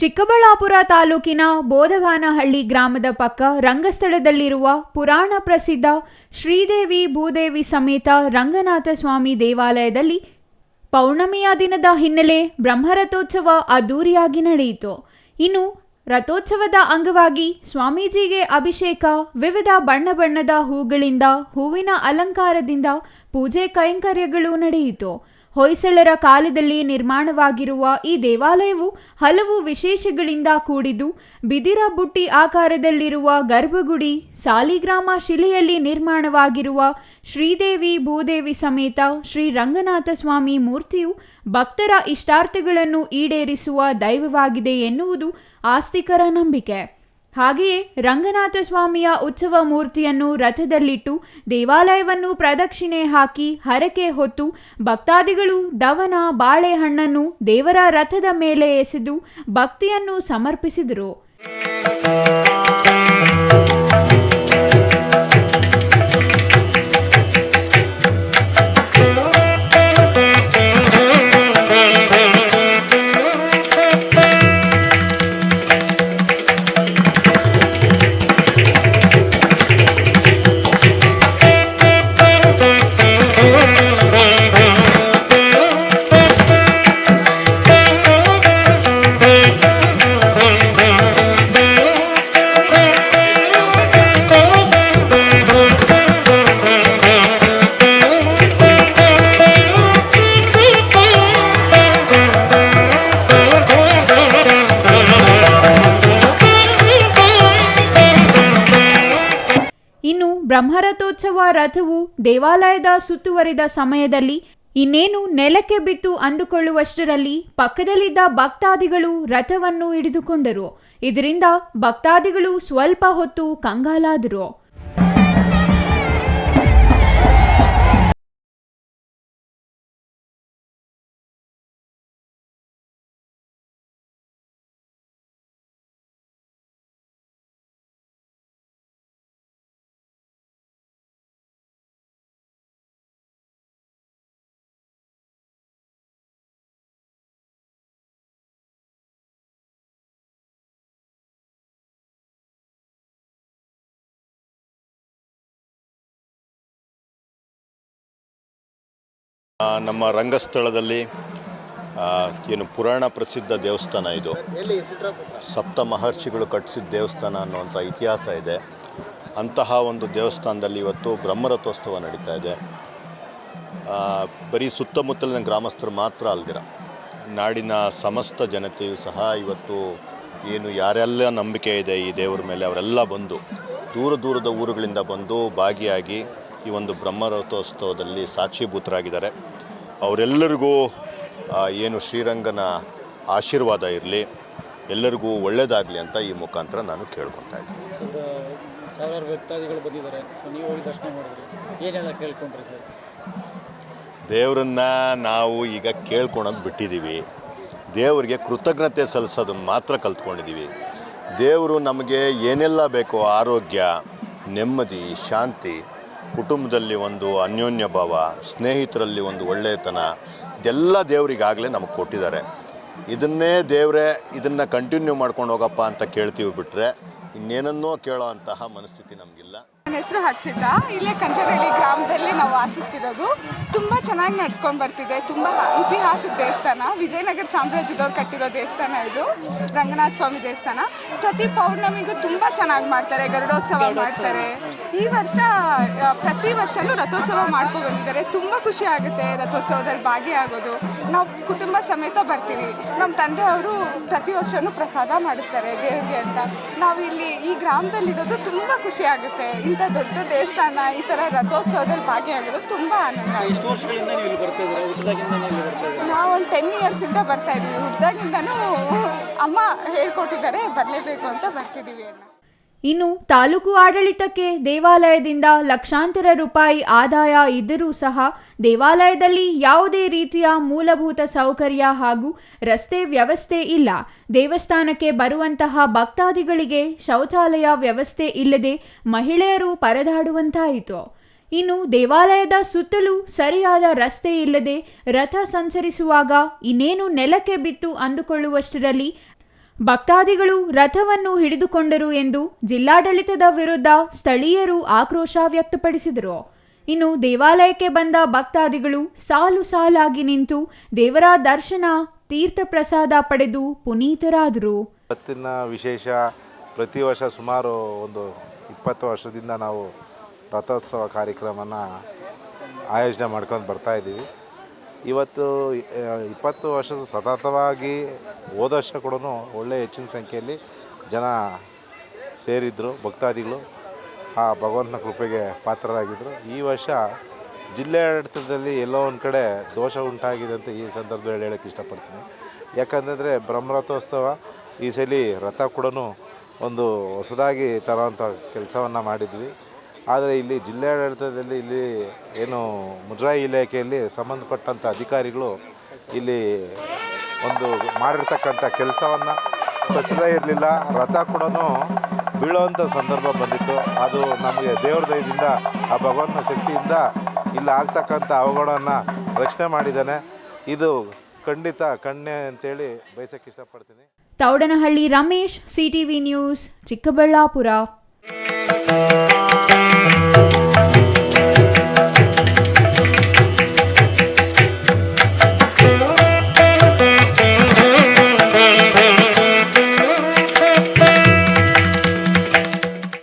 ಚಿಕ್ಕಬಳ್ಳಾಪುರ ತಾಲೂಕಿನ ಬೋದಗಾನಹಳ್ಳಿ ಗ್ರಾಮದ ಪಕ್ಕ ರಂಗಸ್ಥಳದಲ್ಲಿರುವ ಪುರಾಣ ಪ್ರಸಿದ್ಧ ಶ್ರೀದೇವಿ ಭೂದೇವಿ ಸಮೇತ ರಂಗನಾಥ ಸ್ವಾಮಿ ದೇವಾಲಯದಲ್ಲಿ ಪೌರ್ಣಮಿಯ ದಿನದ ಹಿನ್ನೆಲೆ ಬ್ರಹ್ಮರಥೋತ್ಸವ ಅದ್ದೂರಿಯಾಗಿ ನಡೆಯಿತು. ಇನ್ನು ರಥೋತ್ಸವದ ಅಂಗವಾಗಿ ಸ್ವಾಮೀಜಿಗೆ ಅಭಿಷೇಕ, ವಿವಿಧ ಬಣ್ಣ ಬಣ್ಣದ ಹೂಗಳಿಂದ ಹೂವಿನ ಅಲಂಕಾರದಿಂದ ಪೂಜೆ ಕೈಂಕರ್ಯಗಳು ನಡೆಯಿತು. ಹೊಯ್ಸಳರ ಕಾಲದಲ್ಲಿ ನಿರ್ಮಾಣವಾಗಿರುವ ಈ ದೇವಾಲಯವು ಹಲವು ವಿಶೇಷಗಳಿಂದ ಕೂಡಿದ್ದು, ಬಿದಿರ ಬುಟ್ಟಿ ಆಕಾರದಲ್ಲಿರುವ ಗರ್ಭಗುಡಿ, ಸಾಲಿಗ್ರಾಮ ಶಿಲೆಯಲ್ಲಿ ನಿರ್ಮಾಣವಾಗಿರುವ ಶ್ರೀದೇವಿ ಭೂದೇವಿ ಸಮೇತ ಶ್ರೀ ರಂಗನಾಥ ಸ್ವಾಮಿ ಮೂರ್ತಿಯು ಭಕ್ತರ ಇಷ್ಟಾರ್ಥಗಳನ್ನು ಈಡೇರಿಸುವ ದೈವವಾಗಿದೆ ಎನ್ನುವುದು ಆಸ್ತಿಕರ ನಂಬಿಕೆ. ಹಾಗೆಯೇ ರಂಗನಾಥ ಸ್ವಾಮಿಯ ಉತ್ಸವ ಮೂರ್ತಿಯನ್ನು ರಥದಲ್ಲಿಟ್ಟು ದೇವಾಲಯವನ್ನು ಪ್ರದಕ್ಷಿಣೆ ಹಾಕಿ ಹರಕೆ ಹೊತ್ತು ಭಕ್ತಾದಿಗಳು ದವನ ಬಾಳೆಹಣ್ಣನ್ನು ದೇವರ ರಥದ ಮೇಲೆ ಎಸೆದು ಭಕ್ತಿಯನ್ನು ಸಮರ್ಪಿಸಿದರು. ಇನ್ನು ಬ್ರಹ್ಮರಥೋತ್ಸವ ರಥವು ದೇವಾಲಯದ ಸುತ್ತುವರಿದ ಸಮಯದಲ್ಲಿ ಇನ್ನೇನು ನೆಲಕ್ಕೆ ಬಿತ್ತು ಅಂದುಕೊಳ್ಳುವಷ್ಟರಲ್ಲಿ ಪಕ್ಕದಲ್ಲಿದ್ದ ಭಕ್ತಾದಿಗಳು ರಥವನ್ನು ಹಿಡಿದುಕೊಂಡರು. ಇದರಿಂದ ಭಕ್ತಾದಿಗಳು ಸ್ವಲ್ಪ ಹೊತ್ತು ಕಂಗಾಲಾದರು. ನಮ್ಮ ರಂಗಸ್ಥಳದಲ್ಲಿ ಏನು ಪುರಾಣ ಪ್ರಸಿದ್ಧ ದೇವಸ್ಥಾನ ಇದು. ಸಪ್ತ ಮಹರ್ಷಿಗಳು ಕಟ್ಟಿಸಿದ ದೇವಸ್ಥಾನ ಅನ್ನುವಂಥ ಇತಿಹಾಸ ಇದೆ. ಅಂತಹ ಒಂದು ದೇವಸ್ಥಾನದಲ್ಲಿ ಇವತ್ತು ಬ್ರಹ್ಮರಥೋತ್ಸವ ನಡೀತಾ ಇದೆ. ಬರೀ ಸುತ್ತಮುತ್ತಲಿನ ಗ್ರಾಮಸ್ಥರು ಮಾತ್ರ ಅಲ್ದಿರ ನಾಡಿನ ಸಮಸ್ತ ಜನತೆಯೂ ಸಹ ಇವತ್ತು ಏನು ಯಾರೆಲ್ಲ ನಂಬಿಕೆ ಇದೆ ಈ ದೇವರ ಮೇಲೆ ಅವರೆಲ್ಲ ಬಂದು ದೂರ ದೂರದ ಊರುಗಳಿಂದ ಬಂದು ಭಾಗಿಯಾಗಿ ಈ ಒಂದು ಬ್ರಹ್ಮರಥೋತ್ಸವದಲ್ಲಿ ಸಾಕ್ಷೀಭೂತರಾಗಿದ್ದಾರೆ. ಅವರೆಲ್ಲರಿಗೂ ಏನು ಶ್ರೀರಂಗನ ಆಶೀರ್ವಾದ ಇರಲಿ, ಎಲ್ಲರಿಗೂ ಒಳ್ಳೆಯದಾಗಲಿ ಅಂತ ಈ ಮುಖಾಂತರ ನಾನು ಕೇಳ್ಕೊತಾ ಇದ್ದೀನಿ. ಸಾವಿರಾರು ಭಕ್ತಾದಿಗಳು ಬಂದಿದ್ದಾರೆ, ನೀವು ಹೋಗಿ ದರ್ಶನ ಮಾಡಿದ್ರಿ, ಏನೆಲ್ಲ ಕೇಳ್ಕೊಂಡ್ರಿ ಸರ್? ದೇವರನ್ನ ನಾವು ಈಗ ಕೇಳ್ಕೊಳೋದು ಬಿಟ್ಟಿದ್ದೀವಿ. ದೇವರಿಗೆ ಕೃತಜ್ಞತೆ ಸಲ್ಲಿಸೋದನ್ನು ಮಾತ್ರ ಕಲ್ತ್ಕೊಂಡಿದ್ದೀವಿ. ದೇವರು ನಮಗೆ ಏನೆಲ್ಲ ಬೇಕೋ, ಆರೋಗ್ಯ, ನೆಮ್ಮದಿ, ಶಾಂತಿ, ಕುಟುಂಬದಲ್ಲಿ ಒಂದು ಅನ್ಯೋನ್ಯ ಭಾವ, ಸ್ನೇಹಿತರಲ್ಲಿ ಒಂದು ಒಳ್ಳೆಯತನ, ಇದೆಲ್ಲ ದೇವರಿಗಾಗಲೇ ನಮಗೆ ಕೊಟ್ಟಿದ್ದಾರೆ. ಇದನ್ನೇ ದೇವರೇ ಇದನ್ನು ಕಂಟಿನ್ಯೂ ಮಾಡ್ಕೊಂಡು ಹೋಗಪ್ಪ ಅಂತ ಕೇಳ್ತೀವಿ ಬಿಟ್ಟರೆ ಇನ್ನೇನನ್ನೋ ಕೇಳೋ ಅಂತಹ ಮನಸ್ಥಿತಿ ನಮಗಿಲ್ಲ. ನನ್ನ ಹೆಸರು ಹರ್ಷಿತಾ. ಇಲ್ಲೇ ಕಂಚನಹಳ್ಳಿ ಗ್ರಾಮದಲ್ಲಿ ನಾವು ವಾಸಿಸ್ತಿರೋದು. ತುಂಬ ಚೆನ್ನಾಗಿ ನಡ್ಸ್ಕೊಂಡು ಬರ್ತಿದೆ. ತುಂಬ ಇತಿಹಾಸದ ದೇವಸ್ಥಾನ, ವಿಜಯನಗರ ಸಾಮ್ರಾಜ್ಯದವ್ರು ಕಟ್ಟಿರೋ ದೇವಸ್ಥಾನ ಇದು, ರಂಗನಾಥ ಸ್ವಾಮಿ ದೇವಸ್ಥಾನ. ಪ್ರತಿ ಪೌರ್ಣಮಿಗೂ ತುಂಬ ಚೆನ್ನಾಗಿ ಮಾಡ್ತಾರೆ, ಗರುಡೋತ್ಸವ ಮಾಡ್ತಾರೆ. ಈ ವರ್ಷ ಪ್ರತಿ ವರ್ಷವೂ ರಥೋತ್ಸವ ಮಾಡ್ಕೊಂಡು ಬಂದಿದ್ದಾರೆ. ತುಂಬ ಖುಷಿ ಆಗುತ್ತೆ ರಥೋತ್ಸವದಲ್ಲಿ ಭಾಗಿಯಾಗೋದು. ನಾವು ಕುಟುಂಬ ಸಮೇತ ಬರ್ತೀವಿ. ನಮ್ಮ ತಂದೆಯವರು ಪ್ರತಿ ವರ್ಷವೂ ಪ್ರಸಾದ ಮಾಡಿಸ್ತಾರೆ ದೇವರಿಗೆ ಅಂತ. ನಾವು ಇಲ್ಲಿ ಈ ಗ್ರಾಮದಲ್ಲಿರೋದು ತುಂಬ ಖುಷಿ ಆಗುತ್ತೆ. ಇಂಥ ದೊಡ್ಡ ದೇವಸ್ಥಾನ, ಈ ಥರ ರಥೋತ್ಸವದಲ್ಲಿ ಭಾಗಿಯಾಗೋದು ತುಂಬ ಆನಂದ. ಎಷ್ಟು ವರ್ಷಗಳಿಂದ ನೀವು ಇಲ್ಲಿ ಬರ್ತಾ ಇದ್ದೀರಾ? ಹುಟ್ಟಿದಾಗಿಂದ ನೀವು ಬರ್ತಾ ಇದ್ದೀರಾ? ನಾವು ಒಂದು 10 ಇಯರ್ಸಿಂದ ಬರ್ತಾ ಇದ್ದೀವಿ. ಹುಟ್ಟಿದಾಗಿಂದನೂ ಅಮ್ಮ ಹೇಳ್ಕೊಟ್ಟಿದ್ದಾರೆ, ಬರಲೇಬೇಕು ಅಂತ ಬರ್ತಿದ್ದೀವಿ. ಇನ್ನು ತಾಲೂಕು ಆಡಳಿತಕ್ಕೆ ದೇವಾಲಯದಿಂದ ಲಕ್ಷಾಂತರ ರೂಪಾಯಿ ಆದಾಯ ಇದ್ದರೂ ಸಹ ದೇವಾಲಯದಲ್ಲಿ ಯಾವುದೇ ರೀತಿಯ ಮೂಲಭೂತ ಸೌಕರ್ಯ ಹಾಗೂ ರಸ್ತೆ ವ್ಯವಸ್ಥೆ ಇಲ್ಲ. ದೇವಸ್ಥಾನಕ್ಕೆ ಬರುವಂತಹ ಭಕ್ತಾದಿಗಳಿಗೆ ಶೌಚಾಲಯ ವ್ಯವಸ್ಥೆ ಇಲ್ಲದೆ ಮಹಿಳೆಯರು ಪರದಾಡುವಂತಾಯಿತು. ಇನ್ನು ದೇವಾಲಯದ ಸುತ್ತಲೂ ಸರಿಯಾದ ರಸ್ತೆ ಇಲ್ಲದೆ ರಥ ಸಂಚರಿಸುವಾಗ ಇನ್ನೇನು ನೆಲಕ್ಕೆ ಬಿತ್ತು ಅಂದುಕೊಳ್ಳುವಷ್ಟರಲ್ಲಿ ಭಕ್ತಾದಿಗಳು ರಥವನ್ನು ಹಿಡಿದುಕೊಂಡರು ಎಂದು ಜಿಲ್ಲಾಡಳಿತದ ವಿರುದ್ಧ ಸ್ಥಳೀಯರು ಆಕ್ರೋಶ ವ್ಯಕ್ತಪಡಿಸಿದರು. ಇನ್ನು ದೇವಾಲಯಕ್ಕೆ ಬಂದ ಭಕ್ತಾದಿಗಳು ಸಾಲು ಸಾಲಾಗಿ ನಿಂತು ದೇವರ ದರ್ಶನ, ತೀರ್ಥ ಪ್ರಸಾದ ಪಡೆದು ಪುನೀತರಾದರು. ಇವತ್ತಿನ ವಿಶೇಷ, ಪ್ರತಿ ವರ್ಷ ಸುಮಾರು ಒಂದು 20 ವರ್ಷದಿಂದ ನಾವು ರಥೋತ್ಸವ ಕಾರ್ಯಕ್ರಮನ ಆಯೋಜನೆ ಮಾಡ್ಕೊಂಡು ಬರ್ತಾ ಇದ್ದೀವಿ. ಇವತ್ತು 20 ವರ್ಷ ಸತತವಾಗಿ ಹೋದ ವರ್ಷ ಕೂಡ ಒಳ್ಳೆಯ ಹೆಚ್ಚಿನ ಸಂಖ್ಯೆಯಲ್ಲಿ ಜನ ಸೇರಿದ್ರು, ಭಕ್ತಾದಿಗಳು ಆ ಭಗವಂತನ ಕೃಪೆಗೆ ಪಾತ್ರರಾಗಿದ್ದರು. ಈ ವರ್ಷ ಜಿಲ್ಲಾಡಳಿತದಲ್ಲಿ ಎಲ್ಲೋ ಒಂದು ಕಡೆ ದೋಷ ಉಂಟಾಗಿದೆ ಅಂತ ಈ ಸಂದರ್ಭದಲ್ಲಿ ಹೇಳೋಕ್ಕೆ ಇಷ್ಟಪಡ್ತೀನಿ. ಯಾಕಂತಂದರೆ ಬ್ರಹ್ಮರಥೋತ್ಸವ ಈ ಸಲ ರಥ ಕೂಡ ಒಂದು ಹೊಸದಾಗಿ ತರೋವಂಥ ಕೆಲಸವನ್ನು ಮಾಡಿದ್ವಿ. ಆದರೆ ಇಲ್ಲಿ ಜಿಲ್ಲಾಡಳಿತದಲ್ಲಿ ಇಲ್ಲಿ ಏನು ಮುಜರಾಯಿ ಇಲಾಖೆಯಲ್ಲಿ ಸಂಬಂಧಪಟ್ಟಂಥ ಅಧಿಕಾರಿಗಳು ಇಲ್ಲಿ ಒಂದು ಮಾಡಿರ್ತಕ್ಕಂಥ ಕೆಲಸವನ್ನು ಸ್ವಚ್ಛತೆ ಇರಲಿಲ್ಲ. ರಥ ಕೂಡ ಬೀಳೋವಂಥ ಸಂದರ್ಭ ಬಂದಿತ್ತು. ಅದು ನಮಗೆ ದೇವ್ರ ದಯದಿಂದ, ಆ ಭಗವಂತನ ಶಕ್ತಿಯಿಂದ ಇಲ್ಲಿ ಆಗ್ತಕ್ಕಂಥ ಅವಘಡವನ್ನು ರಕ್ಷಣೆ ಮಾಡಿದ್ದಾನೆ. ಇದು ಖಂಡಿತ ಕಣ್ಣೆ ಅಂತೇಳಿ ಬಯಸಕ್ಕೆ ಇಷ್ಟಪಡ್ತೀನಿ. Thoudanahalli Ramesh, CTV news, Chikkaballapur.